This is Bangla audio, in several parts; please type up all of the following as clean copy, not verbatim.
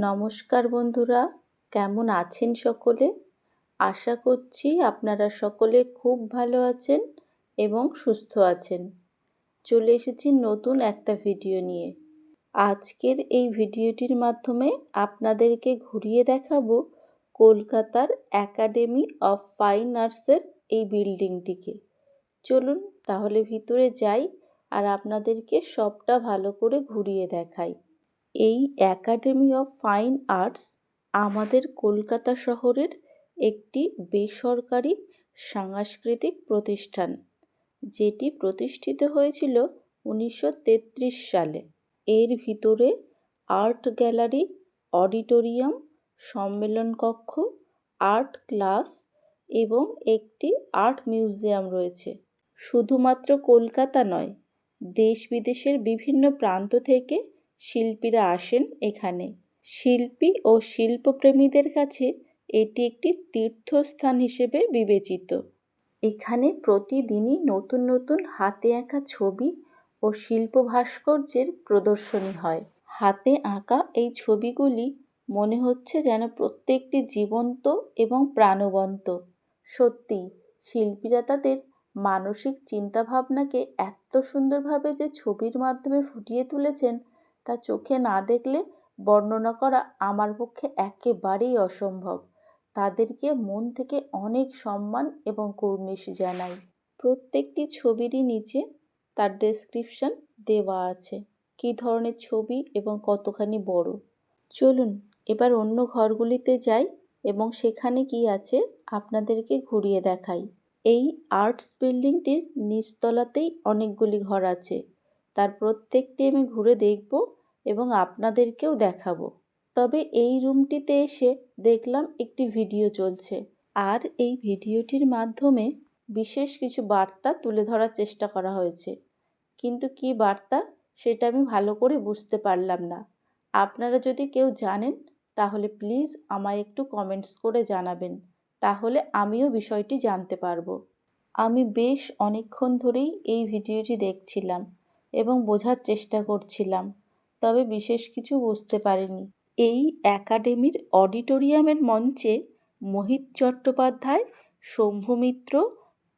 নমস্কার বন্ধুরা, কেমন আছেন সকলে? আশা করছি আপনারা সকলে খুব ভালো আছেন এবং সুস্থ আছেন। চলে এসেছি নতুন একটা ভিডিও নিয়ে। আজকের এই ভিডিওটির মাধ্যমে আপনাদেরকে ঘুরিয়ে দেখাবো কলকাতার একাডেমি অফ ফাইন আর্টসের এই বিল্ডিংটিকে। চলুন তাহলে ভিতরে যাই আর আপনাদেরকে সবটা ভালো করে ঘুরিয়ে দেখাই। এই একাডেমি অফ ফাইন আর্টস আমাদের কলকাতা শহরের একটি বেসরকারি সাংস্কৃতিক প্রতিষ্ঠান, যেটি প্রতিষ্ঠিত হয়েছিল 1933 সালে। এর ভিতরে আর্ট গ্যালারি, অডিটোরিয়াম, সম্মেলন কক্ষ, আর্ট ক্লাস এবং একটি আর্ট মিউজিয়াম রয়েছে। শুধুমাত্র কলকাতা নয়, দেশ বিদেশের বিভিন্ন প্রান্ত থেকে শিল্পীরা আসেন এখানে। শিল্পী ও শিল্পপ্রেমীদের কাছে এটি একটি তীর্থস্থান হিসেবে বিবেচিত। এখানে প্রতিদিনই নতুন নতুন হাতে আঁকা ছবি ও শিল্প ভাস্কর্যের প্রদর্শনী হয়। হাতে আঁকা এই ছবিগুলি মনে হচ্ছে যেন প্রত্যেকটি জীবন্ত এবং প্রাণবন্ত। সত্যি, শিল্পীরা তাদের মানসিক চিন্তাভাবনাকে এত সুন্দরভাবে যে ছবির মাধ্যমে ফুটিয়ে তুলেছেন, তা চোখে না দেখলে বর্ণনা করা আমার পক্ষে একেবারেই অসম্ভব। তাদেরকে মন থেকে অনেক সম্মান এবং কুর্নিশ জানাই। প্রত্যেকটি ছবিরই নিচে তার ডেসক্রিপশন দেওয়া আছে, কী ধরনের ছবি এবং কতখানি বড়। চলুন এবার অন্য ঘরগুলিতে যাই এবং সেখানে কি আছে আপনাদেরকে ঘুরিয়ে দেখাই। এই আর্টস বিল্ডিংটির নিচতলাতেই অনেকগুলি ঘর আছে। তার প্রত্যেকটি আমি ঘুরে দেখব এবং আপনাদেরকেও দেখাবো। তবে এই রুমটিতে এসে দেখলাম একটি ভিডিও চলছে, আর এই ভিডিওটির মাধ্যমে বিশেষ কিছু বার্তা তুলে ধরার চেষ্টা করা হয়েছে। কিন্তু কী বার্তা সেটা আমি ভালো করে বুঝতে পারলাম না। আপনারা যদি কেউ জানেন তাহলে প্লিজ আমায় একটু কমেন্টস করে জানাবেন, তাহলে আমিও বিষয়টি জানতে পারবো। আমি বেশ অনেকক্ষণ ধরেই এই ভিডিওটি দেখছিলাম এবং বোঝার চেষ্টা করছিলাম, তবে বিশেষ কিছু বুঝতে পারিনি। এই একাডেমির অডিটোরিয়ামের মঞ্চে মোহিত চট্টোপাধ্যায়, শম্ভু মিত্র,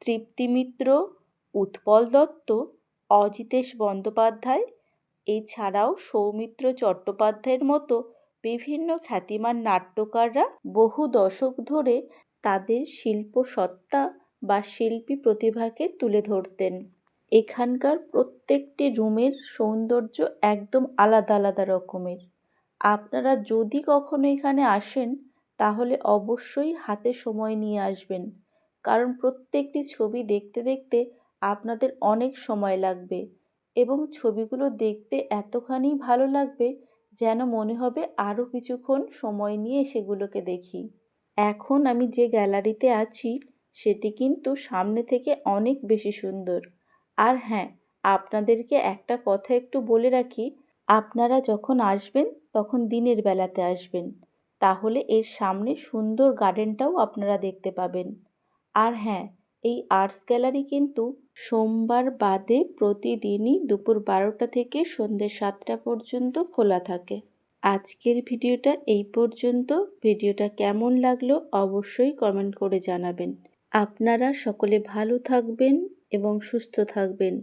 তৃপ্তি মিত্র, উৎপল দত্ত, অজিতেশ বন্দ্যোপাধ্যায়, এছাড়াও সৌমিত্র চট্টোপাধ্যায়ের মতো বিভিন্ন খ্যাতিমান নাট্যকাররা বহু দশক ধরে তাদের শিল্পসত্তা বা শিল্পী প্রতিভাকে তুলে ধরতেন। এখানকার প্রত্যেকটি রুমের সৌন্দর্য একদম আলাদা আলাদা রকমের। আপনারা যদি কখনো এখানে আসেন তাহলে অবশ্যই হাতে সময় নিয়ে আসবেন, কারণ প্রত্যেকটি ছবি দেখতে দেখতে আপনাদের অনেক সময় লাগবে এবং ছবিগুলো দেখতে এতখানি ভালো লাগবে যেন মনে হবে আরও কিছুক্ষণ সময় নিয়ে সেগুলোকে দেখি। এখন আমি যে গ্যালারিতে আছি সেটি কিন্তু সামনে থেকে অনেক বেশি সুন্দর। আর হ্যাঁ, আপনাদেরকে একটা কথা একটু বলে রাখি, আপনারা যখন আসবেন তখন দিনের বেলাতে আসবেন, তাহলে এর সামনে সুন্দর গার্ডেনটাও আপনারা দেখতে পাবেন। আর হ্যাঁ, এই আর্টস গ্যালারি কিন্তু সোমবার বাদে প্রতিদিনই দুপুর 12টা থেকে সন্ধ্যে 7টা পর্যন্ত খোলা থাকে। আজকের ভিডিওটা এই পর্যন্ত। ভিডিওটা কেমন লাগলো অবশ্যই কমেন্ট করে জানাবেন। আপনারা সকলে ভালো থাকবেন এবং সুস্থ থাকবেন।